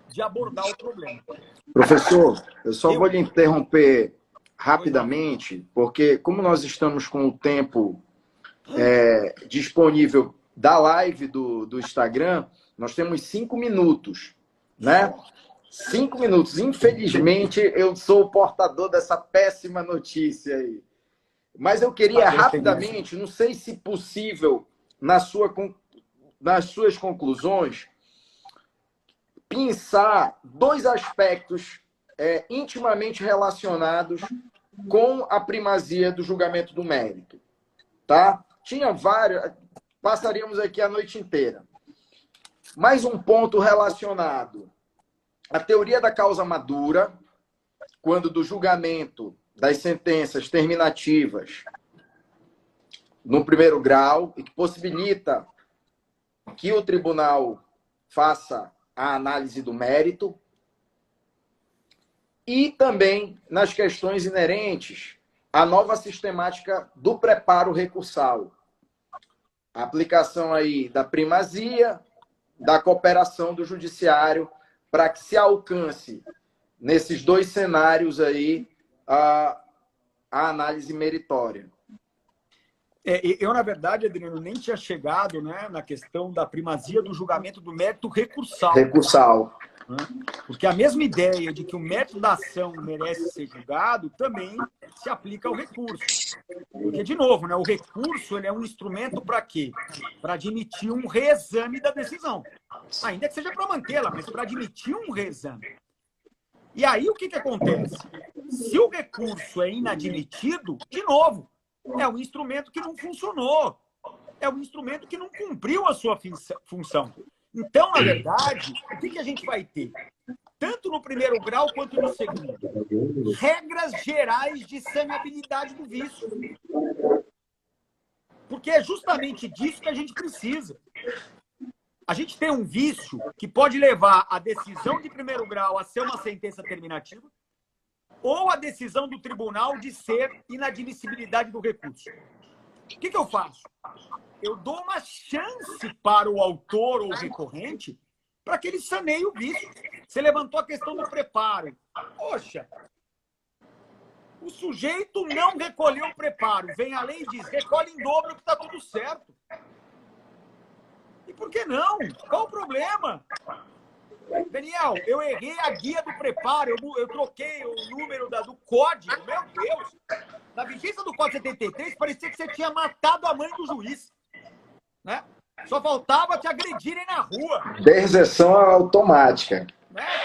de abordar o problema. Professor, eu só vou lhe interromper rapidamente, porque como nós estamos com o tempo disponível da live do Instagram, nós temos 5 minutos, né? 5 minutos. Infelizmente, eu sou o portador dessa péssima notícia aí. Mas eu queria rapidamente, não sei se possível, nas suas conclusões, pensar 2 aspectos intimamente relacionados com a primazia do julgamento do mérito. Tá? Tinha vários, passaríamos aqui a noite inteira. Mais um ponto relacionado à teoria da causa madura, quando do julgamento das sentenças terminativas no primeiro grau, e que possibilita que o tribunal faça a análise do mérito, e também nas questões inerentes à nova sistemática do preparo recursal. A aplicação aí da primazia, da cooperação do judiciário, para que se alcance, nesses 2 cenários aí, a análise meritória. Eu, na verdade, Adriano, nem tinha chegado, né, na questão da primazia do julgamento do mérito recursal. Recursal. Né? Porque a mesma ideia de que o mérito da ação merece ser julgado também se aplica ao recurso. Porque, de novo, né, o recurso ele é um instrumento para quê? Para admitir um reexame da decisão. Ainda que seja para mantê-la, mas para admitir um reexame. E aí o que acontece? Se o recurso é inadmitido, de novo, é um instrumento que não funcionou. É um instrumento que não cumpriu a sua função. Então, na verdade, o que a gente vai ter? Tanto no primeiro grau quanto no segundo. Regras gerais de saneabilidade do vício. Porque é justamente disso que a gente precisa. A gente tem um vício que pode levar a decisão de primeiro grau a ser uma sentença terminativa ou a decisão do tribunal de ser inadmissibilidade do recurso. O que eu faço? Eu dou uma chance para o autor ou recorrente para que ele saneie o vício. Você levantou a questão do preparo. Poxa, o sujeito não recolheu o preparo. Vem a lei e diz, recolhe em dobro que está tudo certo. E por que não? Qual o problema? Daniel, eu errei a guia do preparo, eu troquei o número do código, meu Deus! Na vigência do Código 73, parecia que você tinha matado a mãe do juiz. Né? Só faltava te agredirem na rua. Deserção automática.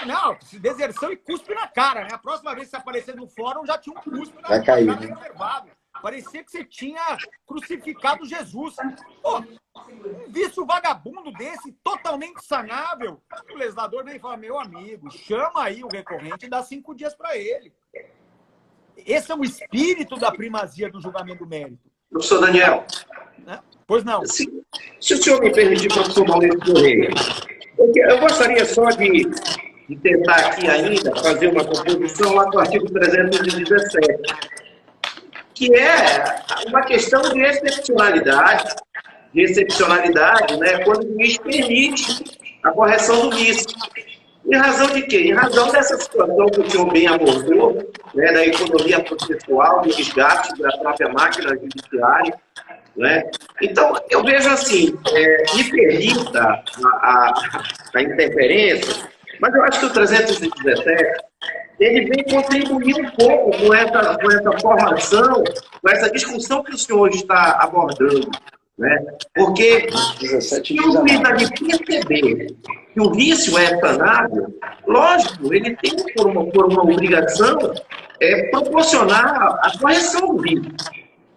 Não, deserção e cuspe na cara. Né? A próxima vez que você aparecer no fórum, já tinha um cuspe na Vai cair, cara né? reservado. Parecia que você tinha crucificado Jesus. Pô, um vício vício vagabundo desse, totalmente sanável, o legislador vem e fala, meu amigo, chama aí o recorrente e dá 5 dias para ele. Esse é o espírito da primazia do julgamento do mérito. Professor Daniel. Né? Pois não. Se o senhor me permitir, professor Maurício Correia, eu gostaria só de tentar aqui ainda fazer uma composição lá do artigo 317, que é uma questão de excepcionalidade, né, quando o juiz permite a correção do vício. Em razão de quê? Em razão dessa situação que o senhor bem abordou, né, da economia processual, do desgaste da própria máquina judiciária. Né? Então, eu vejo assim, me permita a interferência, mas eu acho que o 317 ele vem contribuir um pouco com essa formação, com essa discussão que o senhor está abordando. Né? Porque se o juiz ali perceber que o vício é sanável, lógico, ele tem por uma obrigação proporcionar a correção do vício.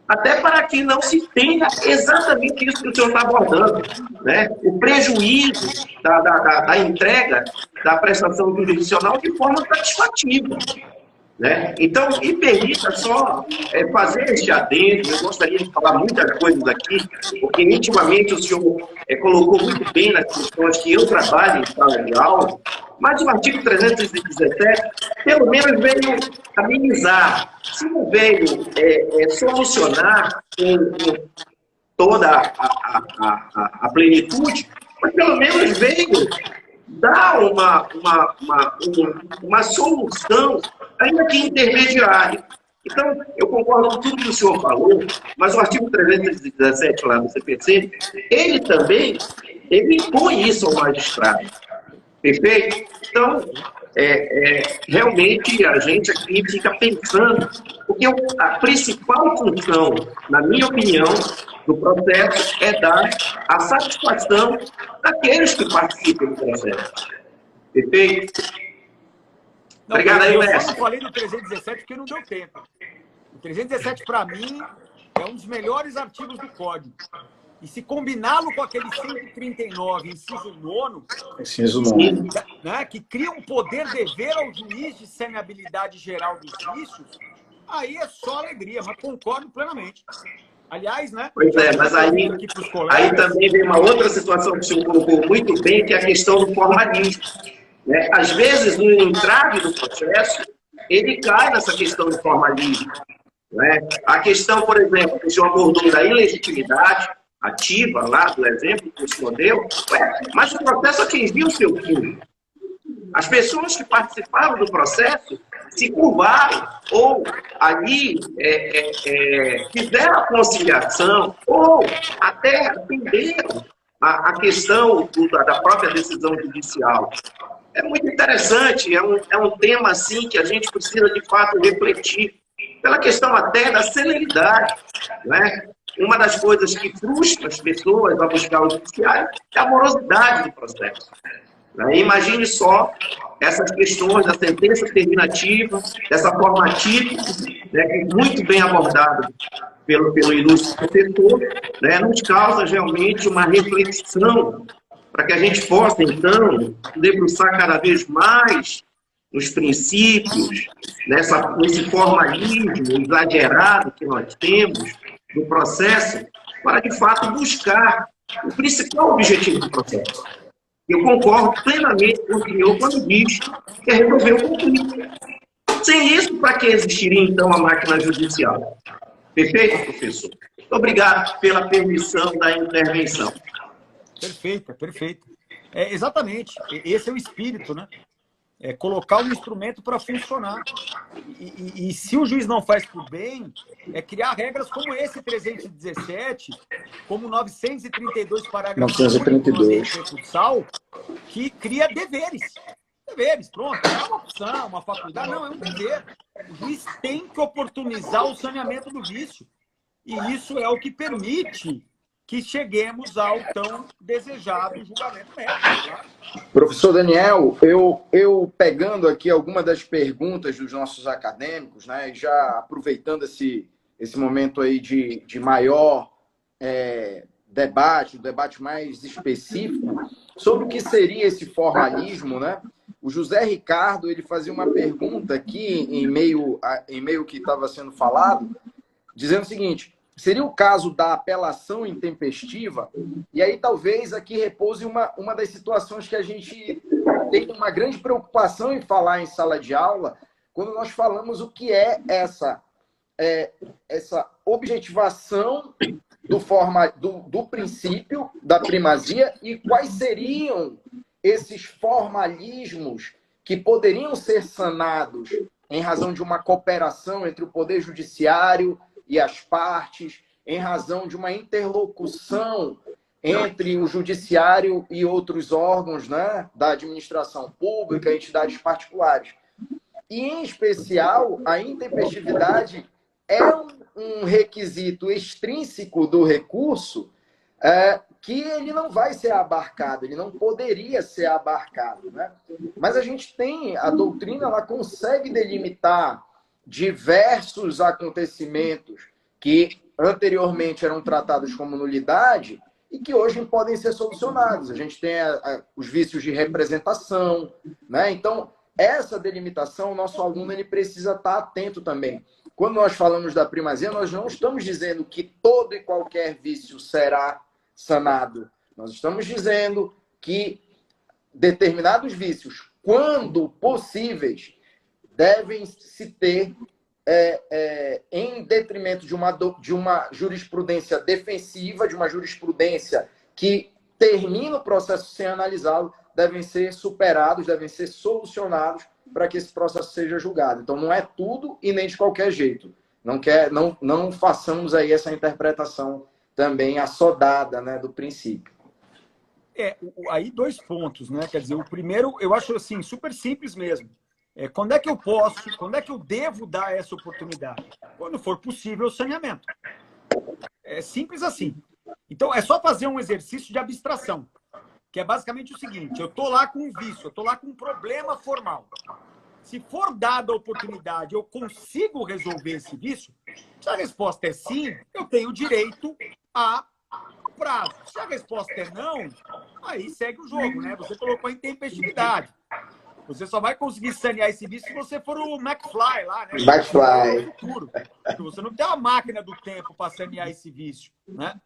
Até para que não se tenha exatamente isso que o senhor está abordando, né? O prejuízo da entrega da prestação jurisdicional de forma satisfativa. Né? Então, me permita só fazer este adendo. Eu gostaria de falar muitas coisas aqui, porque intimamente o senhor colocou muito bem nas questões que eu trabalho em sala de aula, mas o artigo 317, pelo menos veio amenizar, se não veio solucionar com toda a plenitude, mas pelo menos veio dar uma solução, ainda que intermediária. Então, eu concordo com tudo que o senhor falou, mas o artigo 317 lá do CPC, ele também impõe isso ao magistrado. Perfeito? Então, realmente a gente aqui fica pensando, porque a principal função, na minha opinião, do processo é dar a satisfação daqueles que participam do processo. Perfeito? Não, obrigado aí, eu mestre. só não falei do 317 porque não deu tempo. O 317, para mim, é um dos melhores artigos do Código. E se combiná-lo com aquele 139, inciso 9, né, que cria um poder-dever ao juiz de saneabilidade geral dos vícios, aí é só alegria, mas concordo plenamente. Aliás, né? Pois mas aí também vem uma outra situação que o senhor colocou muito bem, que é a questão do formalismo. Né? Às vezes, no entrave do processo, ele cai nessa questão do formalismo. Né? A questão, por exemplo, que o senhor abordou da ilegitimidade ativa, lá do exemplo que o senhor deu, mas o processo atingiu o seu fim. As pessoas que participaram do processo se curvaram, ou ali fizeram a conciliação, ou até atenderam a questão da própria decisão judicial. É muito interessante, é um tema assim que a gente precisa de fato refletir, pela questão até da celeridade. Né? Uma das coisas que frustra as pessoas a buscar o judiciário é a morosidade do processo. Imagine só essas questões da sentença terminativa, dessa forma atípica, né, que muito bem abordada pelo ilustre professor, né, nos causa realmente uma reflexão para que a gente possa, então, debruçar cada vez mais nos princípios, nesse formalismo exagerado que nós temos no processo, para, de fato, buscar o principal objetivo do processo. Eu concordo plenamente com o senhor quando diz que é resolver o conflito. Sem isso, para que existiria, então, a máquina judicial? Perfeito, professor? Muito obrigado pela permissão da intervenção. Perfeito, perfeito. Exatamente. Esse é o espírito, né? É colocar um instrumento para funcionar. E se o juiz não faz por bem, é criar regras como esse 317, como 932, parágrafo 932, que cria deveres. Deveres, pronto. Não é uma opção, uma faculdade, não, é um dever. O juiz tem que oportunizar o saneamento do vício. E isso é o que permite que cheguemos ao tão desejado julgamento médico. Professor Daniel, eu pegando aqui algumas das perguntas dos nossos acadêmicos, né, já aproveitando esse momento aí de maior debate, um debate mais específico, sobre o que seria esse formalismo, né? O José Ricardo, ele fazia uma pergunta aqui, em meio que estava sendo falado, dizendo o seguinte: seria o caso da apelação intempestiva? E aí talvez aqui repouse uma das situações que a gente tem uma grande preocupação em falar em sala de aula, quando nós falamos o que é essa objetivação do princípio da primazia e quais seriam esses formalismos que poderiam ser sanados em razão de uma cooperação entre o Poder Judiciário e as partes, em razão de uma interlocução entre o Judiciário e outros órgãos, né, da administração pública, entidades particulares. E, em especial, a intempestividade é um requisito extrínseco do recurso que ele não vai ser abarcado, ele não poderia ser abarcado, né? Mas a gente tem, a doutrina, ela consegue delimitar diversos acontecimentos que anteriormente eram tratados como nulidade e que hoje podem ser solucionados. A gente tem os vícios de representação, né? Então, essa delimitação, o nosso aluno ele precisa estar atento também. Quando nós falamos da primazia, nós não estamos dizendo que todo e qualquer vício será sanado. Nós estamos dizendo que determinados vícios, quando possíveis, devem se ter em detrimento de uma jurisprudência defensiva, de uma jurisprudência que termina o processo sem analisá-lo, devem ser superados, devem ser solucionados para que esse processo seja julgado. Então, não é tudo e nem de qualquer jeito. Não façamos aí essa interpretação também assodada, né, do princípio. Aí 2 pontos, né? Quer dizer, o primeiro, eu acho assim, super simples mesmo. Quando é que eu posso, quando é que eu devo dar essa oportunidade? Quando for possível o saneamento. É simples assim. Então, é só fazer um exercício de abstração, que é basicamente o seguinte: eu estou lá com um vício, eu estou lá com um problema formal. Se for dada a oportunidade, eu consigo resolver esse vício? Se a resposta é sim, eu tenho direito a prazo. Se a resposta é não, aí segue o jogo, né? Você colocou intempestividade. Você só vai conseguir sanear esse vício se você for o McFly lá, né? McFly. Porque você não tem uma máquina do tempo para sanear esse vício, né?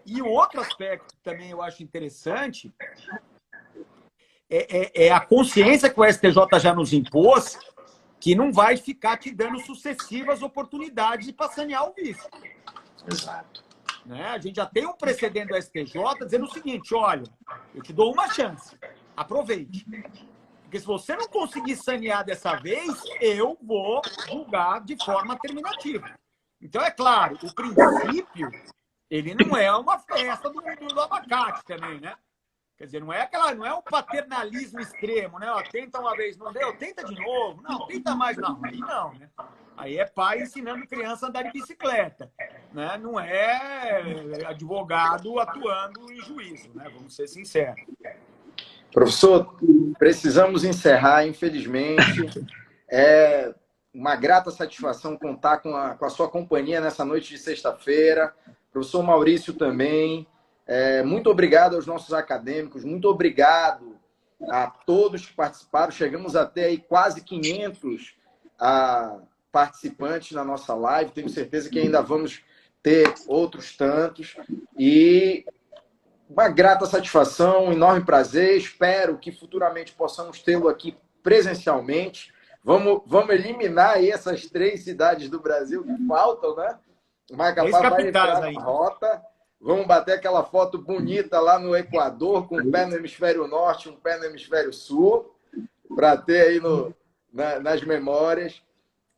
E o outro aspecto que também eu acho interessante é a consciência que o STJ já nos impôs, que não vai ficar te dando sucessivas oportunidades para sanear o vício. Exato. Né? A gente já tem um precedente do STJ dizendo o seguinte: olha, eu te dou uma chance, aproveite. Porque se você não conseguir sanear dessa vez, eu vou julgar de forma terminativa. Então, é claro, o princípio, ele não é uma festa do abacate também, né? Quer dizer, não é o paternalismo extremo, né? Ó, tenta uma vez, não deu, tenta de novo. Não, tenta mais, não. Aí não, né? Aí é pai ensinando criança a andar de bicicleta, né? Não é advogado atuando em juízo, né? Vamos ser sinceros. Professor, precisamos encerrar, infelizmente. É uma grata satisfação contar com a sua companhia nessa noite de sexta-feira. Professor Maurício também. Muito obrigado aos nossos acadêmicos, muito obrigado a todos que participaram. Chegamos até aí quase 500 participantes na nossa live. Tenho certeza que ainda vamos ter outros tantos. E uma grata satisfação, um enorme prazer. Espero que futuramente possamos tê-lo aqui presencialmente. Vamos eliminar aí essas 3 cidades do Brasil que faltam, né? O Macapá vai entrar na rota. Vamos bater aquela foto bonita lá no Equador, com um pé no hemisfério norte e um pé no hemisfério sul, para ter aí nas memórias.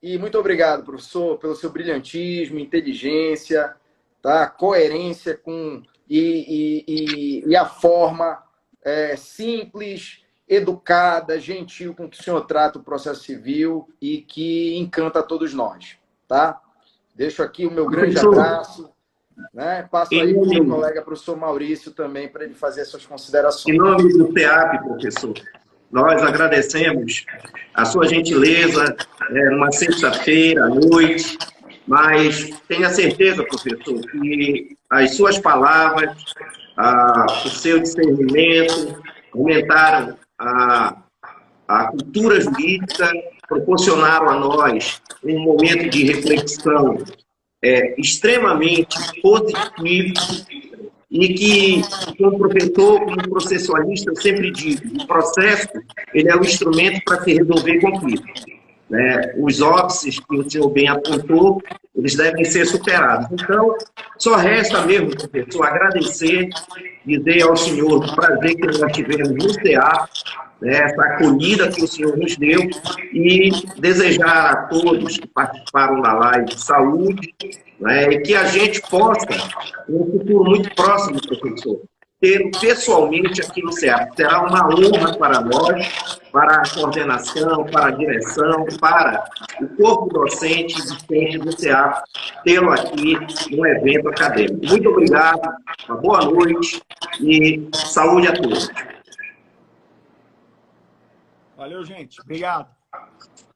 E muito obrigado, professor, pelo seu brilhantismo, inteligência, tá? Coerência e a forma simples, educada, gentil com que o senhor trata o processo civil e que encanta a todos nós, tá? Deixo aqui o meu grande abraço. Né? Passo aí para o meu colega, professor Maurício, também, para ele fazer as suas considerações. Em nome do FEAP, professor, nós agradecemos a sua gentileza numa sexta-feira à noite, mas tenha certeza, professor, que as suas palavras, o seu discernimento, aumentaram a cultura jurídica, proporcionaram a nós um momento de reflexão extremamente positivo e que, como professor, como processualista, eu sempre digo, o processo ele é o instrumento para se resolver conflitos. Né? Os óbices que o senhor bem apontou, eles devem ser superados. Então, só resta mesmo, professor, agradecer, dizer ao senhor o prazer que nós tivemos no CEA, né, essa acolhida que o senhor nos deu, e desejar a todos que participaram da live saúde, né, e que a gente possa, em um futuro muito próximo, professor, ter pessoalmente aqui no CEA. Será uma honra para nós, para a coordenação, para a direção, para o corpo docente e discente do CEA, tê-lo aqui num evento acadêmico. Muito obrigado, uma boa noite e saúde a todos. Valeu, gente. Obrigado.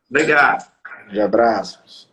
Obrigado. De abraços.